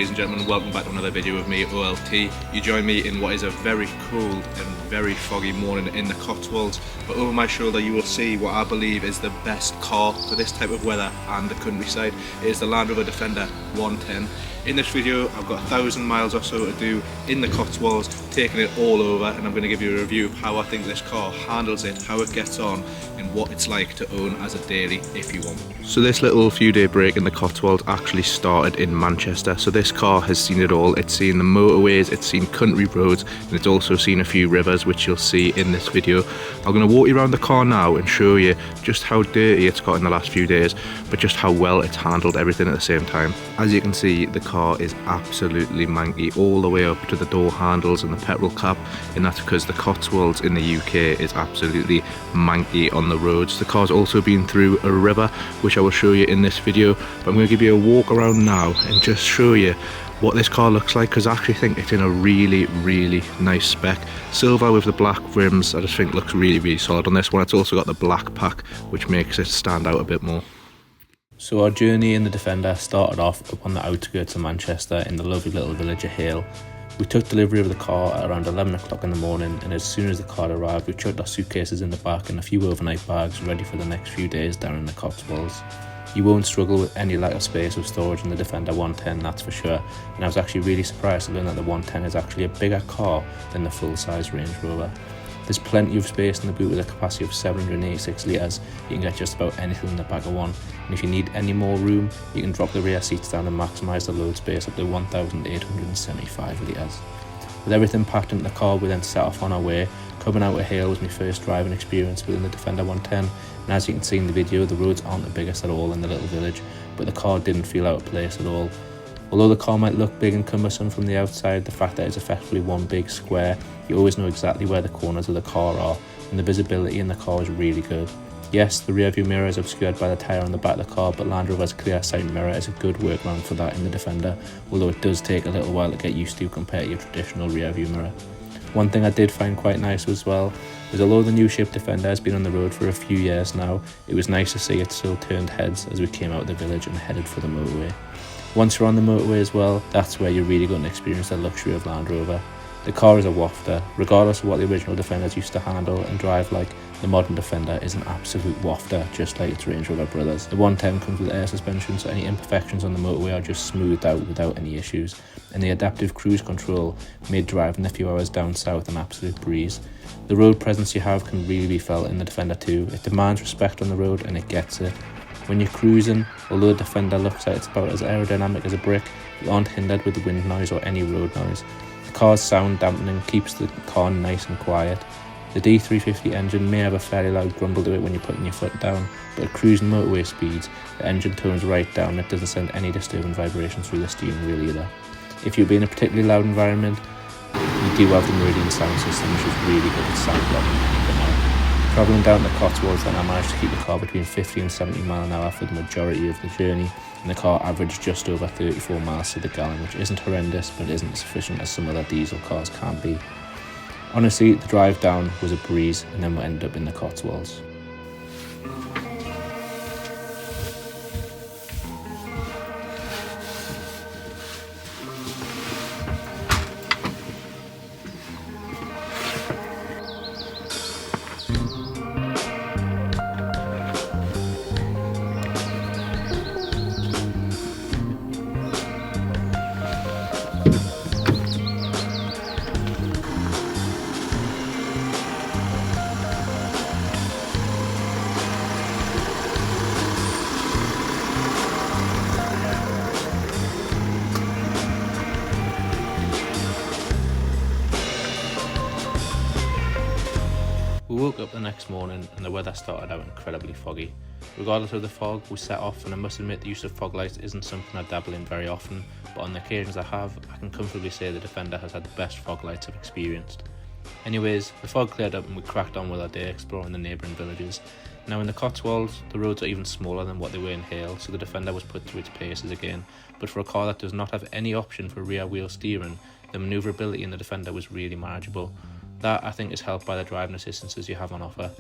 ladies and gentlemen, welcome back to another video of me, OLT. You join me in what is a very cool and very foggy morning in the Cotswolds, but over my shoulder you will see what I believe is the best car for this type of weather and the countryside. It is the Land Rover Defender 110. In this video I've got 1,000 miles or so to do in the Cotswolds, taking it all over, and I'm going to give you a review of how I think this car handles it, how it gets on, and what it's like to own as a daily if you want. So this little few day break in the Cotswolds actually started in Manchester. So this car has seen it all. It's seen the motorways, it's seen country roads, and it's also seen a few rivers, which you'll see in this video. I'm going to walk you around the car now and show you just how dirty it's got in the last few days, but just how well it's handled everything at the same time. As you can see, the car is absolutely manky all the way up to the door handles and the petrol cap, and that's because the Cotswolds in the UK is absolutely manky on the roads. The car's also been through a river, which I will show you in this video, but I'm going to give you a walk around now and just show you what this car looks like, because I actually think it's in a really nice spec. Silver with the black rims, I just think looks really solid on this one. It's also got the black pack, which makes it stand out a bit more. So our journey in the Defender started off up on the outskirts of Manchester in the lovely little village of Hale. We took delivery of the car at around 11 o'clock in the morning, and as soon as the car arrived we chucked our suitcases in the back and a few overnight bags ready for the next few days down in the Cotswolds. You won't struggle with any lack of space or storage in the Defender 110, that's for sure, and I was actually really surprised to learn that the 110 is actually a bigger car than the full-size Range Rover. There's plenty of space in the boot with a capacity of 786 litres. You can get just about anything in the back of one, and if you need any more room you can drop the rear seats down and maximise the load space up to 1,875 litres. With everything packed into the car, we then set off on our way. Coming out of Hale was my first driving experience within the Defender 110, and as you can see in the video, the roads aren't the biggest at all in the little village, but the car didn't feel out of place at all. Although the car might look big and cumbersome from the outside, the fact that it's effectively one big square, you always know exactly where the corners of the car are, and the visibility in the car is really good. Yes, the rear view mirror is obscured by the tyre on the back of the car, but Land Rover's clear sight mirror is a good workaround for that in the Defender, although it does take a little while to get used to compared to your traditional rear view mirror. One thing I did find quite nice as well was, although the new shape Defender has been on the road for a few years now, it was nice to see it still turned heads as we came out of the village and headed for the motorway. Once you're on the motorway as well, that's where you're really going to experience the luxury of Land Rover. The car is a wafter. Regardless of what the original Defenders used to handle and drive like, the modern Defender is an absolute wafter, just like its Range Rover brothers. The 110 comes with air suspension, so any imperfections on the motorway are just smoothed out without any issues, and the adaptive cruise control made driving a few hours down south an absolute breeze. The road presence you have can really be felt in the Defender too. It demands respect on the road and it gets it. When you're cruising, although the Defender looks like it's about as aerodynamic as a brick, you aren't hindered with the wind noise or any road noise. The car's sound dampening keeps the car nice and quiet. The D350 engine may have a fairly loud grumble to it when you're putting your foot down, but at cruising motorway speeds, the engine tones right down and it doesn't send any disturbing vibrations through the steering wheel either. If you'll be in a particularly loud environment, you do have the Meridian sound system, which is really good at sound blocking. Travelling down the Cotswolds, then I managed to keep the car between 50 and 70 miles an hour for the majority of the journey, and the car averaged just over 34 miles to the gallon, which isn't horrendous, but isn't as efficient as some other diesel cars can be. Honestly, the drive down was a breeze, and then we ended up in the Cotswolds. We woke up the next morning and the weather started out incredibly foggy. Regardless of the fog, we set off, and I must admit the use of fog lights isn't something I dabble in very often, but on the occasions I have, I can comfortably say the Defender has had the best fog lights I've experienced. Anyways, the fog cleared up and we cracked on with our day exploring the neighbouring villages. Now in the Cotswolds, the roads are even smaller than what they were in Hale, so the Defender was put through its paces again, but for a car that does not have any option for rear wheel steering, the manoeuvrability in the Defender was really manageable. That, I think, is helped by the driving assistances you have on offer.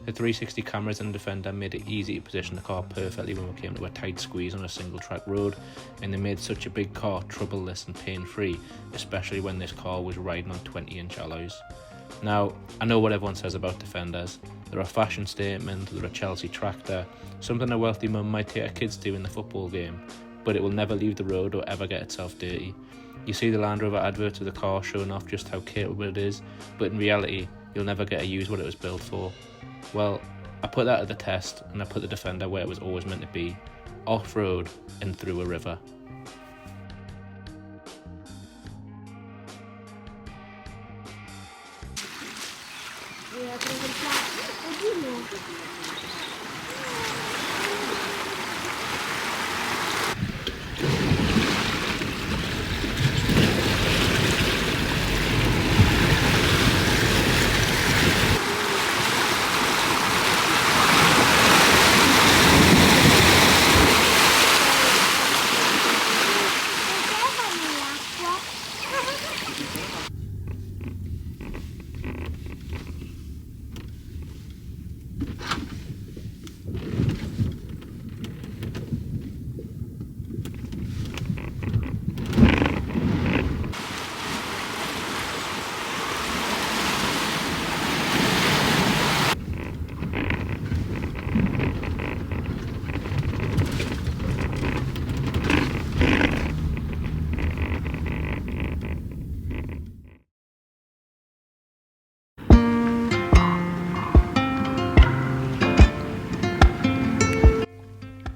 The 360 cameras in the Defender made it easy to position the car perfectly when we came to a tight squeeze on a single track road, and they made such a big car troubleless and pain-free, especially when this car was riding on 20-inch alloys. Now, I know what everyone says about Defenders. They're a fashion statement, they're a Chelsea tractor, something a wealthy mum might take her kids to in the football game, but it will never leave the road or ever get itself dirty. You see the Land Rover adverts of the car showing off just how capable it is, but in reality, you'll never get to use what it was built for. Well, I put that to the test, and I put the Defender where it was always meant to be, off-road and through a river.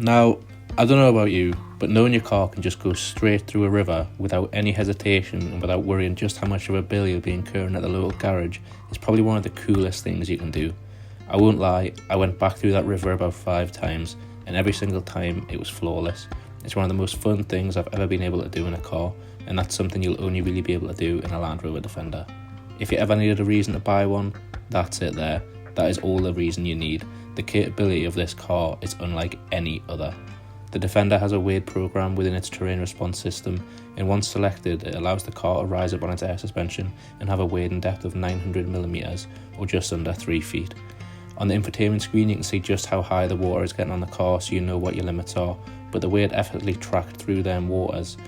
Now, I don't know about you, but knowing your car can just go straight through a river without any hesitation and without worrying just how much of a bill you'll be incurring at the local garage is probably one of the coolest things you can do. I won't lie, I went back through that river about 5 times, and every single time it was flawless. It's one of the most fun things I've ever been able to do in a car, and that's something you'll only really be able to do in a Land Rover Defender. If you ever needed a reason to buy one, that's it there. That is all the reason you need. The capability of this car is unlike any other. The Defender has a weight program within its terrain response system, and once selected, it allows the car to rise up on its air suspension and have a wading depth of 900mm, or just under 3 feet. On the infotainment screen, you can see just how high the water is getting on the car, so you know what your limits are, but the way it effortlessly tracked through them waters,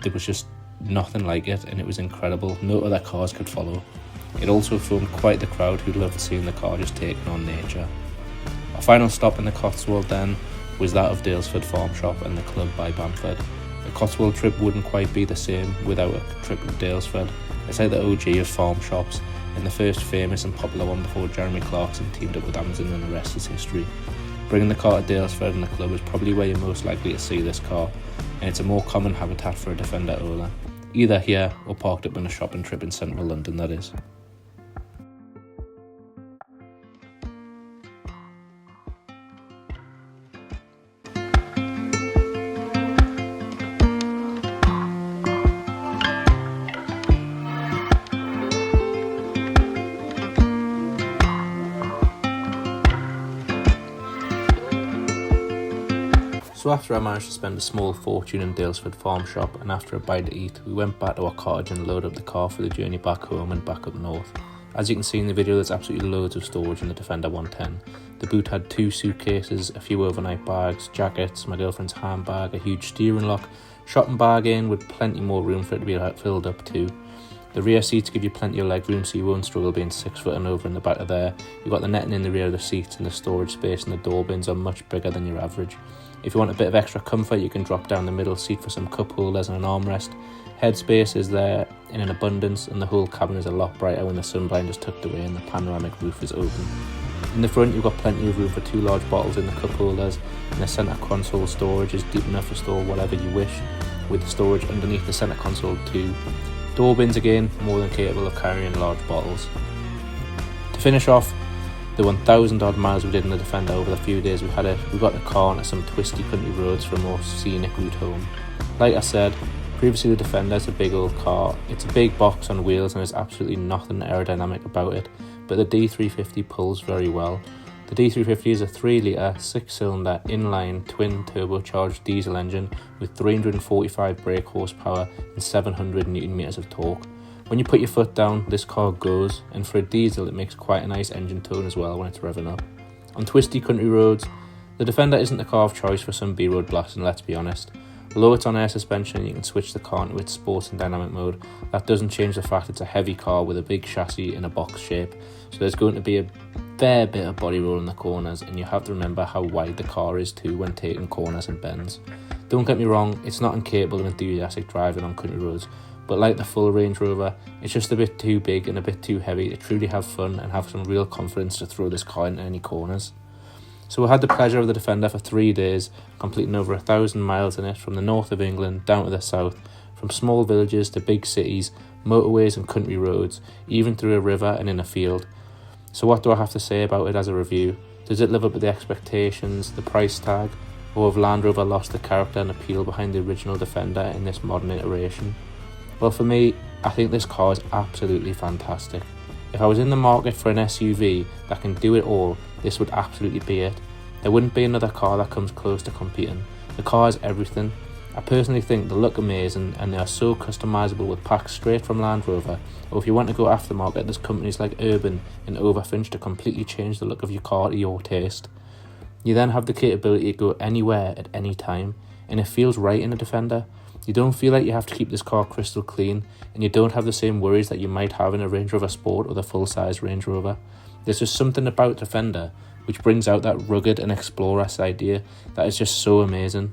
there was just nothing like it, and it was incredible. No other cars could follow. It also formed quite the crowd who loved seeing the car just taking on nature. Our final stop in the Cotswold then was that of Dford Farm Shop and the club by Bamford. The Cotswold trip wouldn't quite be the same without a trip to Dford. It's like the OG of farm shops, and the first famous and popular one before Jeremy Clarkson teamed up with Amazon, and the rest is history. Bringing the car to Dford and the club is probably where you're most likely to see this car, and it's a more common habitat for a Defender owner, either here or parked up on a shopping trip in central London, that is. So after I managed to spend a small fortune in Dford Farm Shop, and after a bite to eat, we went back to our cottage and loaded up the car for the journey back home and back up north. As you can see in the video, there's absolutely loads of storage in the Defender 110. The boot had 2 suitcases, a few overnight bags, jackets, my girlfriend's handbag, a huge steering lock, shopping bag in with plenty more room for it to be filled up too. The rear seats give you plenty of leg room, so you won't struggle being 6 foot and over in the back of there. You've got the netting in the rear of the seats, and the storage space and the door bins are much bigger than your average. If you want a bit of extra comfort, you can drop down the middle seat for some cup holders and an armrest. Headspace is there in an abundance, and the whole cabin is a lot brighter when the sunblind is tucked away and the panoramic roof is open. In the front, you've got plenty of room for 2 large bottles in the cup holders, and the centre console storage is deep enough to store whatever you wish, with the storage underneath the centre console too. Door bins again, more than capable of carrying large bottles. To finish off, the 1,000 odd miles we did in the Defender over the few days we got the car onto some twisty country roads for a more scenic route home. Like I said, previously the Defender is a big old car. It's a big box on wheels and there's absolutely nothing aerodynamic about it, but the D350 pulls very well. The D350 is a 3-litre, 6-cylinder, inline, twin turbocharged diesel engine with 345 brake horsepower and 700 Nm of torque. When you put your foot down, this car goes, and for a diesel it makes quite a nice engine tone as well when it's revving up. On twisty country roads, the Defender isn't the car of choice for some B-road blasting, let's be honest. Although it's on air suspension and you can switch the car into its sports and dynamic mode, that doesn't change the fact it's a heavy car with a big chassis in a box shape, so there's going to be a fair bit of body roll in the corners, and you have to remember how wide the car is too when taking corners and bends. Don't get me wrong, it's not incapable of enthusiastic driving on country roads, but like the full Range Rover, it's just a bit too big and a bit too heavy to truly have fun and have some real confidence to throw this car into any corners. So we had the pleasure of the Defender for 3 days, completing over 1,000 miles in it from the north of England down to the south, from small villages to big cities, motorways and country roads, even through a river and in a field. So what do I have to say about it as a review? Does it live up to the expectations, the price tag, or have Land Rover lost the character and appeal behind the original Defender in this modern iteration? Well, for me, I think this car is absolutely fantastic. If I was in the market for an SUV that can do it all, this would absolutely be it. There wouldn't be another car that comes close to competing. The car is everything. I personally think they look amazing and they are so customisable with packs straight from Land Rover, or if you want to go aftermarket, there's companies like Urban and Overfinch to completely change the look of your car to your taste. You then have the capability to go anywhere at any time, and it feels right in a Defender. You don't feel like you have to keep this car crystal clean, and you don't have the same worries that you might have in a Range Rover Sport or the full-size Range Rover. There's just something about Defender which brings out that rugged and explorer-esque idea that is just so amazing.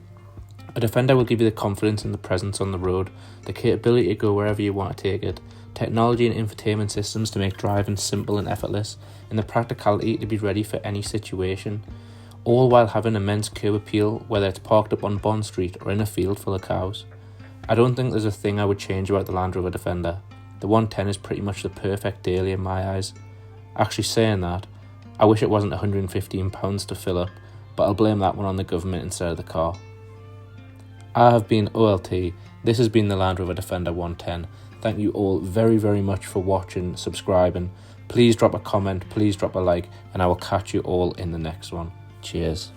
A Defender will give you the confidence and the presence on the road, the capability to go wherever you want to take it, technology and infotainment systems to make driving simple and effortless, and the practicality to be ready for any situation, all while having immense curb appeal, whether it's parked up on Bond Street or in a field full of cows. I don't think there's a thing I would change about the Land Rover Defender. The 110 is pretty much the perfect daily in my eyes. Actually saying that, I wish it wasn't £115 to fill up, but I'll blame that one on the government instead of the car. I have been OLT, this has been the Land Rover Defender 110. Thank you all very, very much for watching, subscribing. Please drop a comment, please drop a like, and I will catch you all in the next one. Cheers.